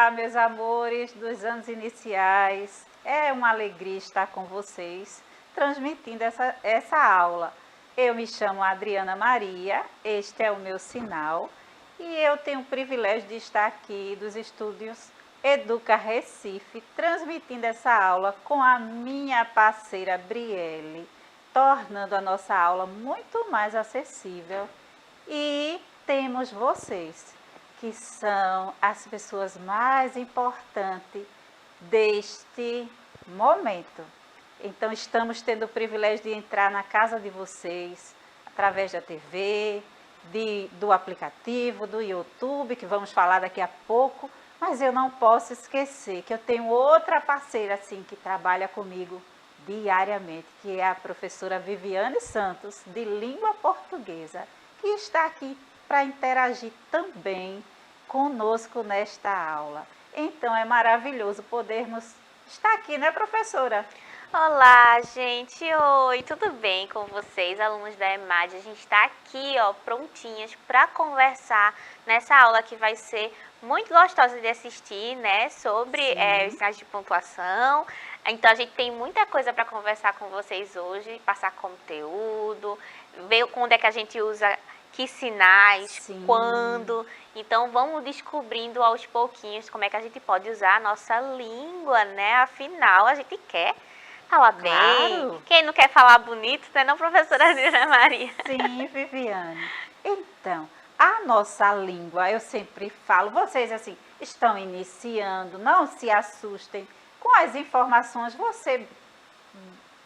Olá, meus amores dos anos iniciais. É uma alegria estar com vocês, transmitindo essa aula. Eu me chamo Adriana Maria, este é o meu sinal, e eu tenho o privilégio de estar aqui dos estúdios Educa Recife, transmitindo essa aula com a minha parceira Brielle, tornando a nossa aula muito mais acessível. E temos vocês, que são as pessoas mais importantes deste momento. Então, estamos tendo o privilégio de entrar na casa de vocês, através da TV, do aplicativo, do YouTube, que vamos falar daqui a pouco, mas eu não posso esquecer que eu tenho outra parceira assim que trabalha comigo diariamente, que é a professora Viviane Santos, de língua portuguesa, que está aqui para interagir também conosco nesta aula. Então, é maravilhoso podermos estar aqui, né, professora? Olá, gente! Oi, tudo bem com vocês, alunos da EMAD? A gente está aqui, ó, prontinhas para conversar nessa aula que vai ser muito gostosa de assistir, né, sobre os sinais de pontuação. Então, a gente tem muita coisa para conversar com vocês hoje, passar conteúdo, ver quando é que a gente usa que sinais, Sim. quando. Então, vamos descobrindo aos pouquinhos como é que a gente pode usar a nossa língua, né? Afinal, a gente quer falar bem. Claro. Quem não quer falar bonito, né, não, professora Adriana Maria? Sim, Viviane. Então, a nossa língua, eu sempre falo, vocês assim, estão iniciando, não se assustem com as informações, você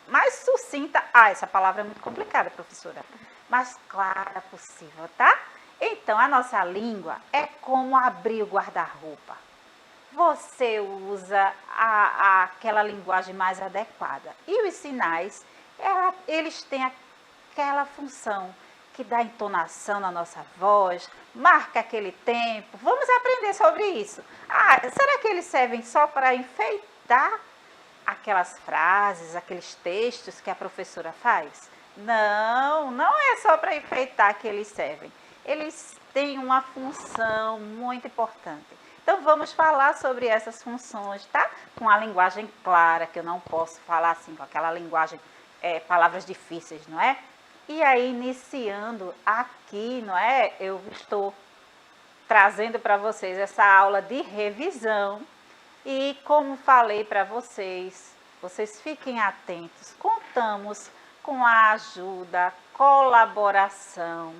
mais sucinta, essa palavra é muito complicada, professora, mais clara possível, tá? Então, a nossa língua é como abrir o guarda-roupa. Você usa aquela linguagem mais adequada. E os sinais, eles têm aquela função que dá entonação na nossa voz, marca aquele tempo. Vamos aprender sobre isso. Será que eles servem só para enfeitar aquelas frases, aqueles textos que a professora faz? Não, não é só para enfeitar que eles servem. Eles têm uma função muito importante. Então, vamos falar sobre essas funções, tá? Com a linguagem clara, que eu não posso falar assim, com aquela linguagem, palavras difíceis, não é? E aí, iniciando aqui, não é? Eu estou trazendo para vocês essa aula de revisão. E como falei para vocês, vocês fiquem atentos. Contamos com a ajuda, colaboração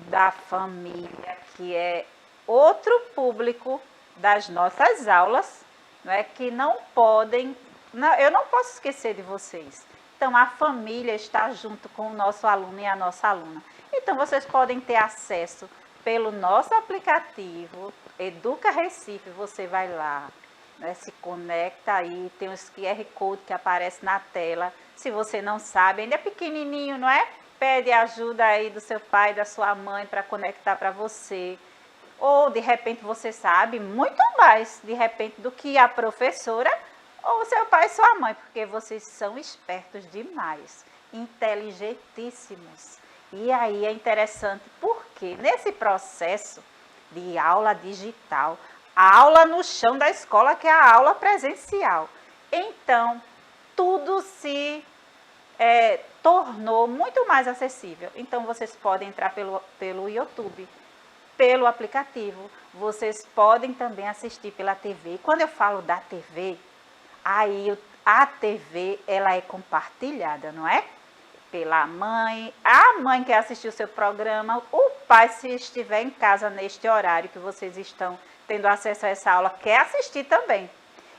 da família, que é outro público das nossas aulas, não é, que não podem, eu não posso esquecer de vocês. Então, a família está junto com o nosso aluno e a nossa aluna. Então, vocês podem ter acesso pelo nosso aplicativo, Educa Recife, você vai lá, né, se conecta aí, tem os QR Code que aparece na tela. Se você não sabe, ainda é pequenininho, não é? Pede ajuda aí do seu pai, da sua mãe para conectar para você. Ou, de repente, você sabe muito mais, de repente, do que a professora ou seu pai e sua mãe, porque vocês são espertos demais, inteligentíssimos. E aí é interessante porque nesse processo de aula digital, a aula no chão da escola, que é a aula presencial, então, tudo se tornou muito mais acessível. Então, vocês podem entrar pelo YouTube, pelo aplicativo, vocês podem também assistir pela TV. Quando eu falo da TV, aí a TV ela é compartilhada, não é? Pela mãe, a mãe quer assistir o seu programa, o pai, se estiver em casa neste horário que vocês estão tendo acesso a essa aula, quer assistir também.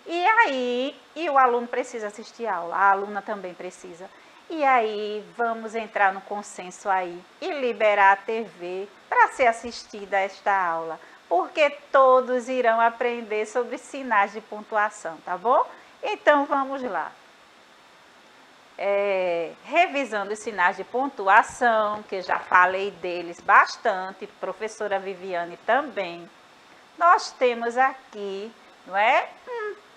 E aí, o aluno precisa assistir a aula, a aluna também precisa. E aí, vamos entrar no consenso aí e liberar a TV para ser assistida esta aula, porque todos irão aprender sobre sinais de pontuação, tá bom? Então, vamos lá. Revisando os sinais de pontuação, que já falei deles bastante, professora Viviane também. Nós temos aqui, não é?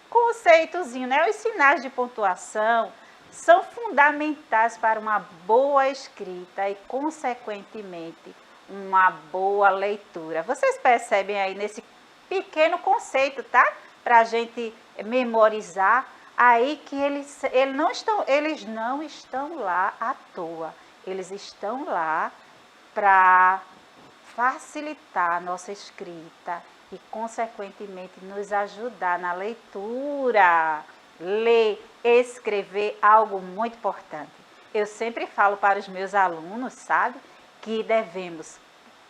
Conceitozinho, né? Os sinais de pontuação são fundamentais para uma boa escrita e, consequentemente, uma boa leitura. Vocês percebem aí nesse pequeno conceito, tá? Para a gente memorizar. Aí que eles não estão lá à toa. Eles estão lá para facilitar a nossa escrita e, consequentemente, nos ajudar na leitura. Ler, escrever, algo muito importante. Eu sempre falo para os meus alunos, sabe, que devemos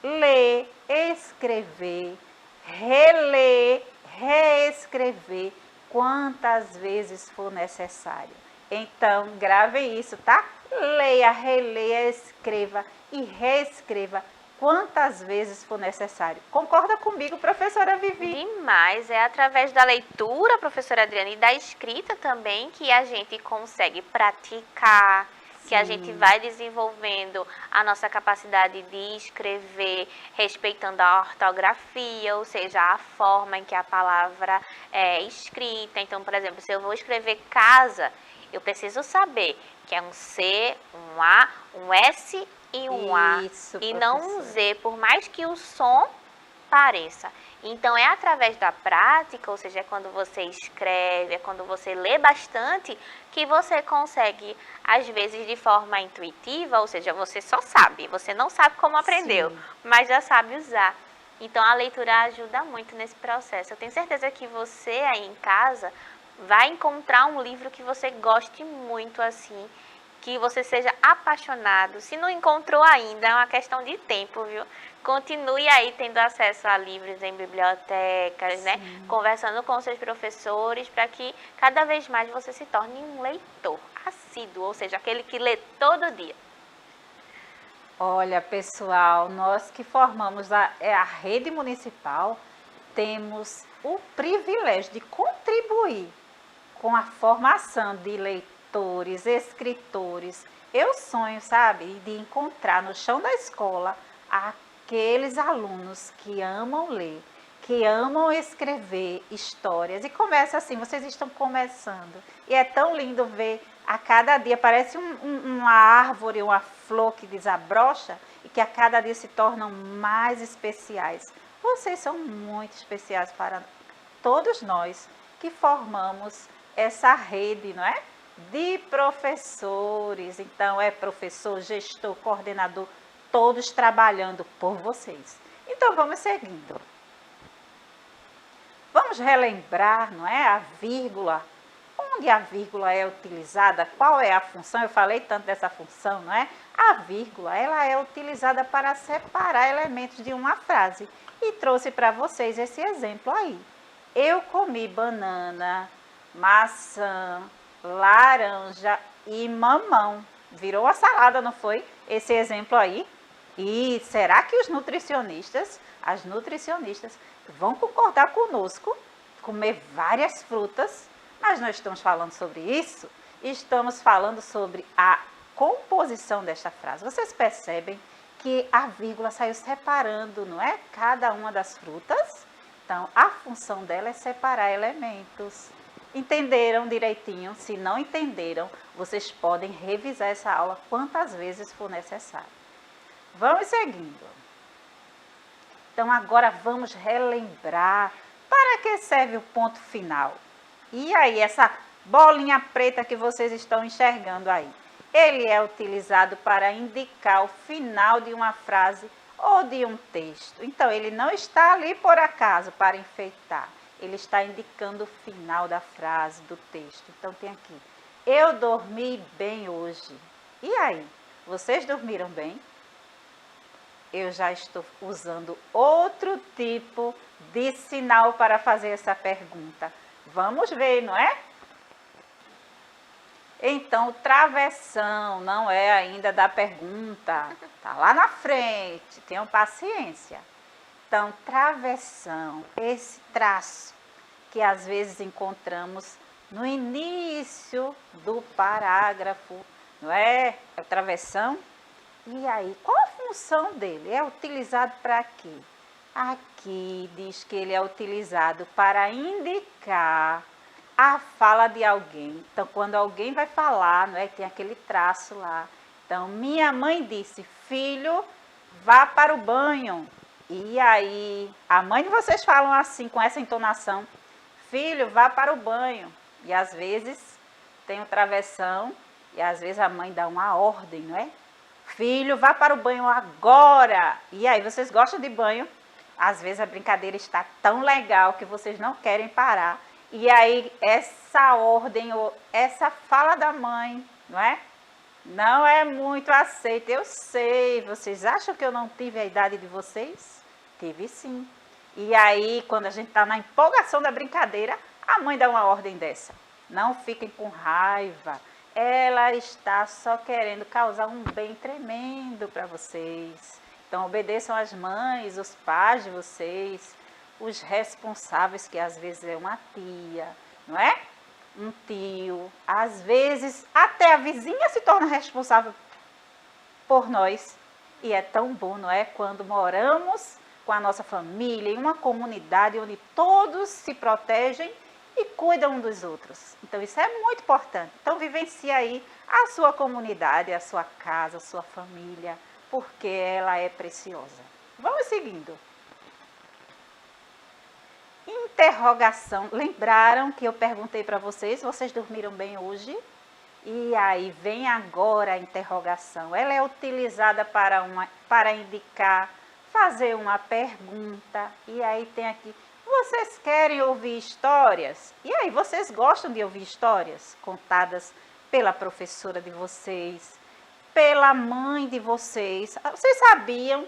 ler, escrever, reler, reescrever quantas vezes for necessário. Então, grave isso, tá? Leia, releia, escreva e reescreva quantas vezes for necessário. Concorda comigo, professora Vivi? Demais, é através da leitura, professora Adriana, e da escrita também que a gente consegue praticar, que a gente vai desenvolvendo a nossa capacidade de escrever, respeitando a ortografia, ou seja, a forma em que a palavra é escrita. Então, por exemplo, se eu vou escrever casa, eu preciso saber que é um C, um A, um S e um A, e não um Z, por mais que o som pareça. Então, é através da prática, ou seja, é quando você escreve, é quando você lê bastante, que você consegue, às vezes, de forma intuitiva, ou seja, você só sabe, você não sabe como aprendeu, mas já sabe usar. Então, a leitura ajuda muito nesse processo. Eu tenho certeza que você aí em casa vai encontrar um livro que você goste muito assim, que você seja apaixonado. Se não encontrou ainda, é uma questão de tempo, viu? Continue aí tendo acesso a livros em bibliotecas, né? Conversando com seus professores, para que cada vez mais você se torne um leitor assíduo, ou seja, aquele que lê todo dia. Olha, pessoal, nós que formamos a rede municipal, temos o privilégio de contribuir com a formação de leitores, escritores. Eu sonho, sabe, de encontrar no chão da escola aqueles alunos que amam ler, que amam escrever histórias. E começa assim, vocês estão começando. E é tão lindo ver a cada dia, parece uma árvore, uma flor que desabrocha e que a cada dia se tornam mais especiais. Vocês são muito especiais para todos nós que formamos essa rede, não é? De professores. Então, é professor, gestor, coordenador, todos trabalhando por vocês. Então, vamos seguindo. Vamos relembrar, não é? A vírgula. Onde a vírgula é utilizada? Qual é a função? Eu falei tanto dessa função, não é? A vírgula, ela é utilizada para separar elementos de uma frase. E trouxe para vocês esse exemplo aí. Eu comi banana, maçã, laranja e mamão. Virou a salada, não foi? Esse exemplo aí. E será que os nutricionistas, as nutricionistas, vão concordar conosco? Comer várias frutas? Mas nós estamos falando sobre isso? Estamos falando sobre a composição desta frase. Vocês percebem que a vírgula saiu separando, não é? Cada uma das frutas. Então, a função dela é separar elementos. Entenderam direitinho? Se não entenderam, vocês podem revisar essa aula quantas vezes for necessário. Vamos seguindo. Então, agora vamos relembrar para que serve o ponto final. E aí, essa bolinha preta que vocês estão enxergando aí, ele é utilizado para indicar o final de uma frase ou de um texto. Então, ele não está ali por acaso para enfeitar. Ele está indicando o final da frase, do texto. Então, tem aqui, eu dormi bem hoje. E aí, vocês dormiram bem? Eu já estou usando outro tipo de sinal para fazer essa pergunta. Vamos ver, não é? Então, o travessão não é ainda da pergunta. Está lá na frente, tenham paciência. Então, travessão, esse traço que às vezes encontramos no início do parágrafo, não é? É o travessão. E aí, qual a função dele? É utilizado para quê? Aqui diz que ele é utilizado para indicar a fala de alguém. Então, quando alguém vai falar, não é? Tem aquele traço lá. Então, minha mãe disse, filho, vá para o banho. E aí, a mãe de vocês falam assim, com essa entonação: filho, vá para o banho. E às vezes tem um travessão, e às vezes a mãe dá uma ordem, não é? Filho, vá para o banho agora. E aí, vocês gostam de banho? Às vezes a brincadeira está tão legal que vocês não querem parar. E aí, essa ordem, ou essa fala da mãe, não é? Não é muito aceita. Eu sei, vocês acham que eu não tive a idade de vocês? Tive sim. E aí, quando a gente está na empolgação da brincadeira, a mãe dá uma ordem dessa. Não fiquem com raiva. Ela está só querendo causar um bem tremendo para vocês. Então, obedeçam as mães, os pais de vocês, os responsáveis, que às vezes é uma tia, não é? Um tio. Às vezes, até a vizinha se torna responsável por nós. E é tão bom, não é? Quando moramos com a nossa família, em uma comunidade onde todos se protegem e cuidam um dos outros. Então, isso é muito importante. Então, vivencie aí a sua comunidade, a sua casa, a sua família, porque ela é preciosa. Vamos seguindo. Interrogação. Lembraram que eu perguntei para vocês, vocês dormiram bem hoje? E aí vem agora a interrogação. Ela é utilizada para indicar, fazer uma pergunta. E aí tem aqui: vocês querem ouvir histórias? E aí, vocês gostam de ouvir histórias contadas pela professora de vocês, pela mãe de vocês? Vocês sabiam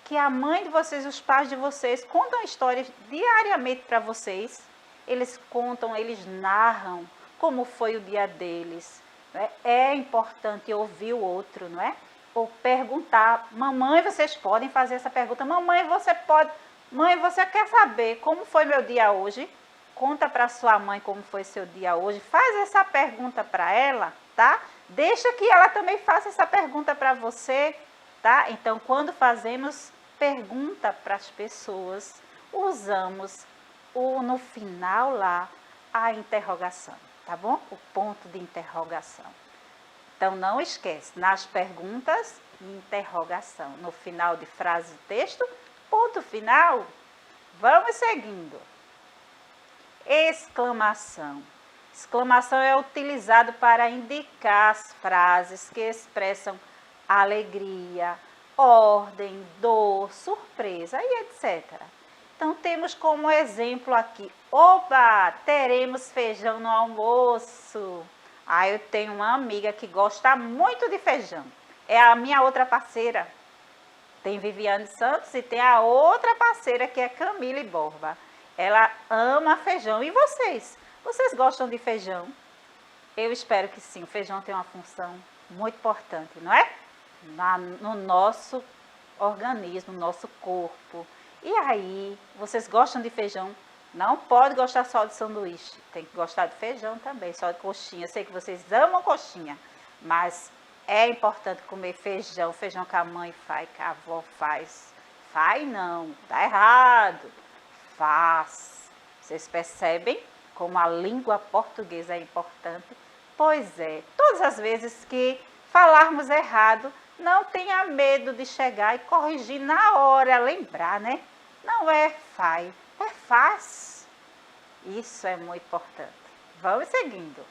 que a mãe de vocês, os pais de vocês, contam histórias diariamente para vocês? Eles contam, eles narram como foi o dia deles. Não é? É importante ouvir o outro, não é? Ou perguntar: mamãe, vocês podem fazer essa pergunta? Mamãe, você pode... Mãe, você quer saber como foi meu dia hoje? Conta para sua mãe como foi seu dia hoje. Faz essa pergunta para ela, tá? Deixa que ela também faça essa pergunta para você, tá? Então, quando fazemos pergunta para as pessoas, usamos no final lá a interrogação, tá bom? O ponto de interrogação. Então, não esquece, nas perguntas, interrogação. No final de frase do texto, ponto final. Vamos seguindo. Exclamação. Exclamação é utilizado para indicar as frases que expressam alegria, ordem, dor, surpresa e etc. Então, temos como exemplo aqui: oba, teremos feijão no almoço. Eu tenho uma amiga que gosta muito de feijão. É a minha outra parceira. Tem Viviane Santos e tem a outra parceira que é Camille Borba. Ela ama feijão. E vocês? Vocês gostam de feijão? Eu espero que sim. O feijão tem uma função muito importante, não é? No nosso organismo, no nosso corpo. E aí, vocês gostam de feijão? Não pode gostar só de sanduíche. Tem que gostar de feijão também, só de coxinha. Eu sei que vocês amam coxinha, mas é importante comer feijão. Feijão que a mãe faz, que a avó faz. Faz não, tá errado. Faz. Vocês percebem como a língua portuguesa é importante? Pois é, todas as vezes que falarmos errado, não tenha medo de chegar e corrigir na hora, lembrar, né? Não é faz, é faz. Isso é muito importante. Vamos seguindo.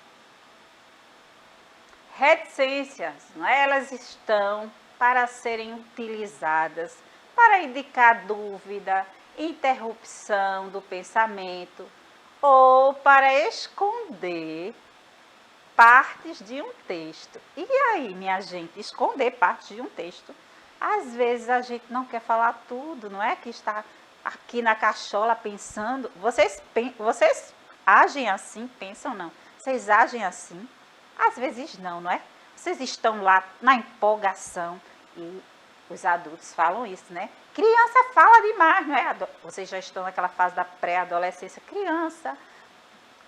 Reticências, não é? Elas estão para serem utilizadas para indicar dúvida, interrupção do pensamento ou para esconder partes de um texto. E aí, minha gente, esconder partes de um texto? Às vezes a gente não quer falar tudo, não é? Que está aqui na cachola pensando. Vocês agem assim? Pensam não? Vocês agem assim? Às vezes não é? Vocês estão lá na empolgação e os adultos falam isso, né? Criança fala demais, não é? Vocês já estão naquela fase da pré-adolescência. Criança,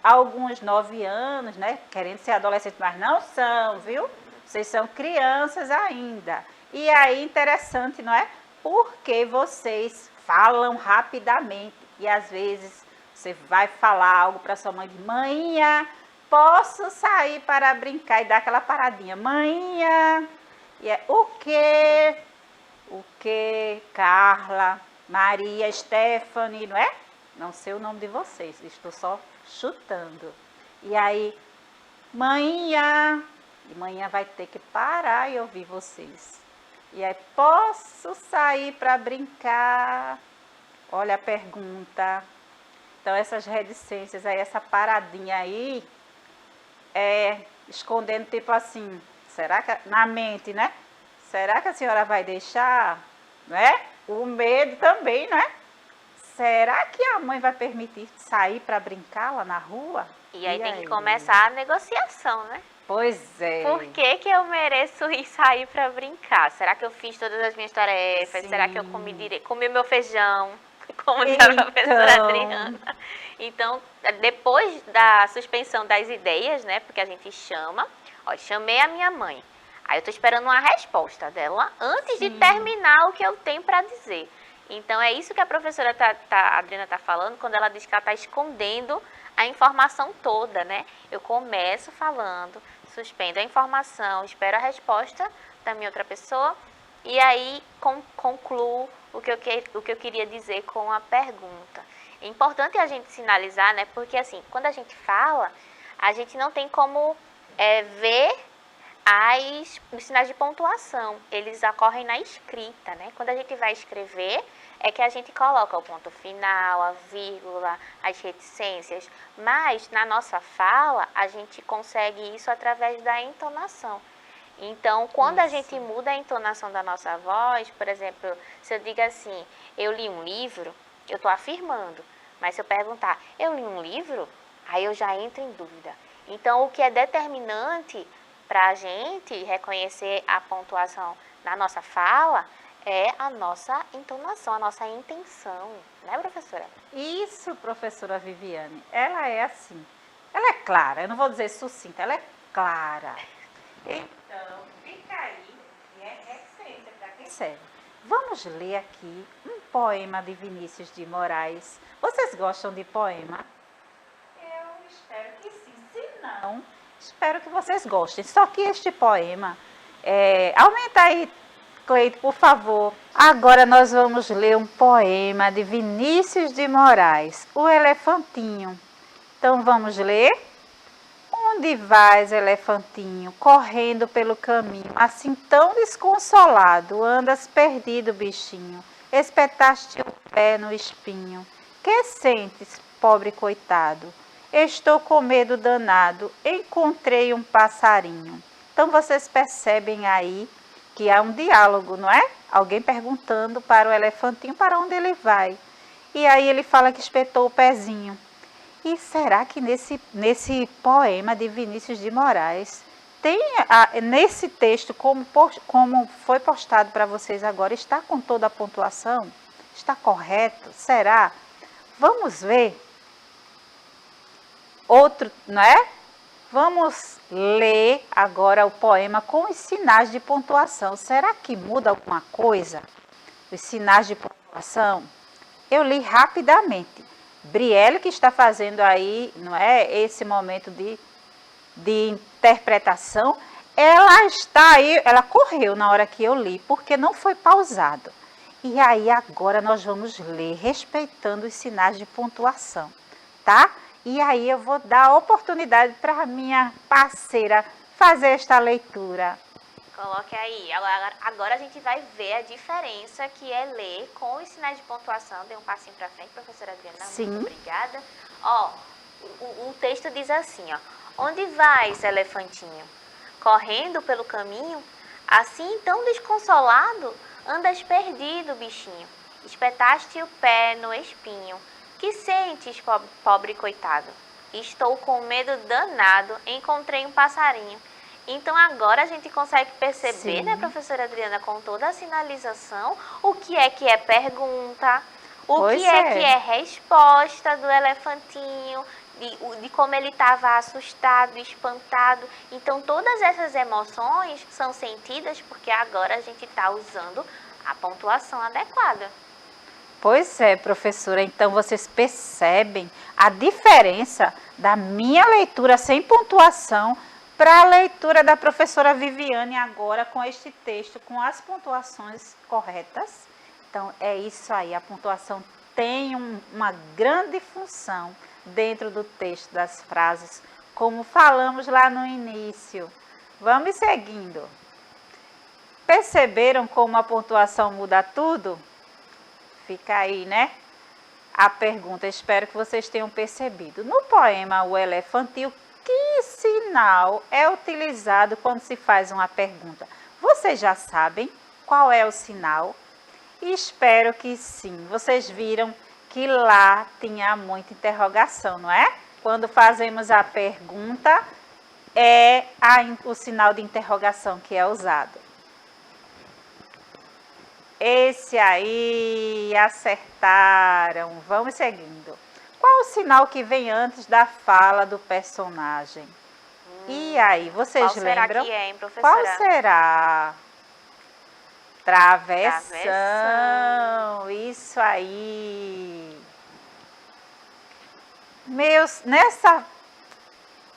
alguns 9 anos, né? Querendo ser adolescente, mas não são, viu? Vocês são crianças ainda. E aí, interessante, não é? Porque vocês falam rapidamente e às vezes você vai falar algo para sua mãe: mãinha, posso sair para brincar? E dá aquela paradinha: mãinha, e é o quê? O quê, Carla? Maria, Stephanie, não é? Não sei o nome de vocês, estou só chutando. E aí, manhã, e manhã vai ter que parar e ouvir vocês. E aí, posso sair para brincar? Olha a pergunta. Então, essas reticências aí, essa paradinha aí, escondendo tipo assim, será que, na mente, né? Será que a senhora vai deixar, não é? O medo também, não é? Será que a mãe vai permitir sair para brincar lá na rua? E aí tem que começar a negociação, né? Pois é. Por que que eu mereço ir sair para brincar? Será que eu fiz todas as minhas tarefas? Sim. Será que eu comi direito? Comi meu feijão? Como diz a professora Adriana. Então, depois da suspensão das ideias, né? Porque a gente chama, ó, chamei a minha mãe. Aí eu tô esperando uma resposta dela antes de terminar o que eu tenho para dizer. Então, é isso que a professora a Adriana tá falando quando ela diz que ela tá escondendo a informação toda, né? Eu começo falando, suspendo a informação, espero a resposta da minha outra pessoa e aí concluo o que eu queria dizer com a pergunta. É importante a gente sinalizar, né? Porque assim, quando a gente fala, a gente não tem como ver os sinais de pontuação. Eles ocorrem na escrita, né? Quando a gente vai escrever, é que a gente coloca o ponto final, a vírgula, as reticências. Mas na nossa fala, a gente consegue isso através da entonação. Então, quando a gente muda a entonação da nossa voz, por exemplo, se eu digo assim, eu li um livro, eu estou afirmando. Mas se eu perguntar, eu li um livro? Aí eu já entro em dúvida. Então, o que é determinante para a gente reconhecer a pontuação na nossa fala é a nossa entonação, a nossa intenção, né, professora? Isso, professora Viviane. Ela é assim, ela é clara, eu não vou dizer sucinta, ela é clara. Então, fica aí, e é referência para quem serve. Vamos ler aqui um poema de Vinícius de Moraes. Vocês gostam de poema? Eu espero que sim. Se não, espero que vocês gostem. Só que este poema, aumenta aí, Cleide, por favor. Agora nós vamos ler um poema de Vinícius de Moraes, O Elefantinho. Então vamos ler? Onde vais, elefantinho, correndo pelo caminho, assim tão desconsolado, andas perdido, bichinho, espetaste o pé no espinho. Que sentes, pobre coitado? Estou com medo danado, encontrei um passarinho. Então vocês percebem aí que há um diálogo, não é? Alguém perguntando para o elefantinho para onde ele vai. E aí ele fala que espetou o pezinho. E será que nesse poema de Vinícius de Moraes, tem nesse texto, como foi postado para vocês agora, está com toda a pontuação? Está correto? Será? Vamos ver. Outro, não é? Vamos ler agora o poema com os sinais de pontuação. Será que muda alguma coisa? Os sinais de pontuação? Eu li rapidamente. Brielle, que está fazendo aí, não é, esse momento de interpretação, ela está aí, ela correu na hora que eu li, porque não foi pausado. E aí agora nós vamos ler, respeitando os sinais de pontuação, tá? E aí eu vou dar a oportunidade para a minha parceira fazer esta leitura. Coloque aí. Agora a gente vai ver a diferença que é ler com os sinais de pontuação. Dê um passinho para frente, professora Adriana. Sim. Muito obrigada. Ó, o texto diz assim, ó. Onde vais, elefantinho? Correndo pelo caminho? Assim tão desconsolado, andas perdido, bichinho. Espetaste o pé no espinho. Que sentes, pobre coitado? Estou com medo danado, encontrei um passarinho. Então, agora a gente consegue perceber, Sim, né, professora Adriana, com toda a sinalização, o que é pergunta, o que é resposta do elefantinho, de como ele estava assustado, espantado. Então, todas essas emoções são sentidas porque agora a gente está usando a pontuação adequada. Pois é, professora. Então, vocês percebem a diferença da minha leitura sem pontuação para a leitura da professora Viviane agora com este texto, com as pontuações corretas. Então, é isso aí, a pontuação tem uma grande função dentro do texto das frases, como falamos lá no início. Vamos seguindo. Perceberam como a pontuação muda tudo? Fica aí, né? A pergunta, espero que vocês tenham percebido. No poema O Elefantinho, que sinal é utilizado quando se faz uma pergunta? Vocês já sabem qual é o sinal? Espero que sim. Vocês viram que lá tinha muita interrogação, não é? Quando fazemos a pergunta, é o sinal de interrogação que é usado. Esse aí, acertaram. Vamos seguindo. Qual o sinal que vem antes da fala do personagem? E aí, vocês lembram? Qual será que é, hein, professora? Qual será? Travessão. Isso aí. Nessa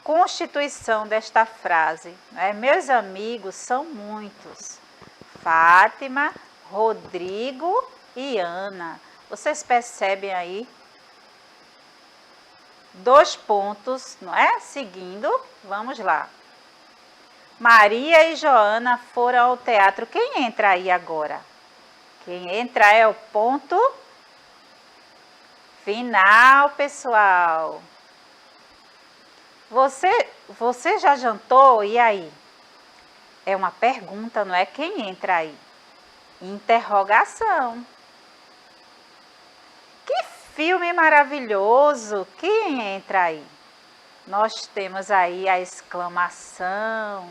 constituição desta frase, né, meus amigos são muitos. Fátima, Rodrigo e Ana. Vocês percebem aí? 2 pontos, não é? Seguindo, vamos lá. Maria e Joana foram ao teatro. Quem entra aí agora? Quem entra é o ponto final, pessoal. Você já jantou? E aí? É uma pergunta, não é? Quem entra aí? Interrogação. Que filme maravilhoso! Quem entra aí? Nós temos aí a exclamação.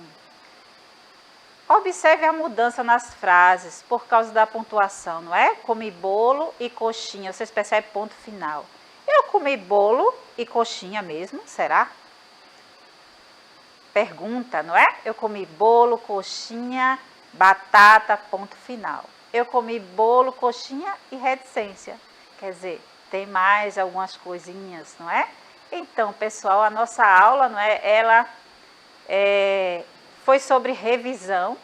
Observe a mudança nas frases por causa da pontuação, não é? Comi bolo e coxinha. Vocês percebem ponto final. Eu comi bolo e coxinha mesmo, será? Pergunta, não é? Eu comi bolo, coxinha, batata, ponto final. Eu comi bolo, coxinha e reticência. Quer dizer, tem mais algumas coisinhas, não é? Então, pessoal, a nossa aula, não é? Ela foi sobre revisão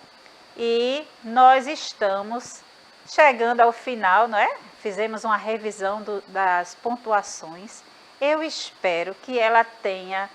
e nós estamos chegando ao final, não é? Fizemos uma revisão das pontuações. Eu espero que ela tenha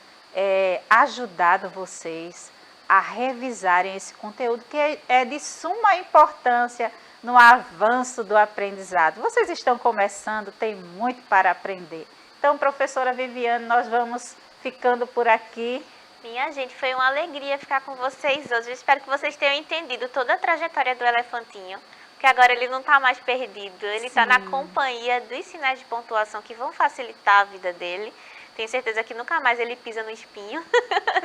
ajudado vocês a revisarem esse conteúdo que é de suma importância no avanço do aprendizado. Vocês estão começando, tem muito para aprender. Então, professora Viviane, nós vamos ficando por aqui. Minha gente, foi uma alegria ficar com vocês hoje. Eu espero que vocês tenham entendido toda a trajetória do elefantinho, porque agora ele não está mais perdido, ele está na companhia dos sinais de pontuação que vão facilitar a vida dele. Tenho certeza que nunca mais ele pisa no espinho,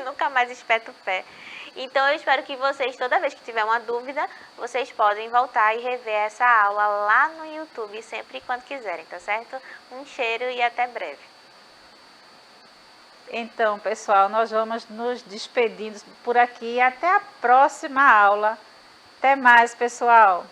nunca mais espeta o pé. Então eu espero que vocês, toda vez que tiver uma dúvida, vocês podem voltar e rever essa aula lá no YouTube, sempre e quando quiserem, tá certo? Um cheiro e até breve. Então, pessoal, nós vamos nos despedindo por aqui. Até a próxima aula. Até mais, pessoal.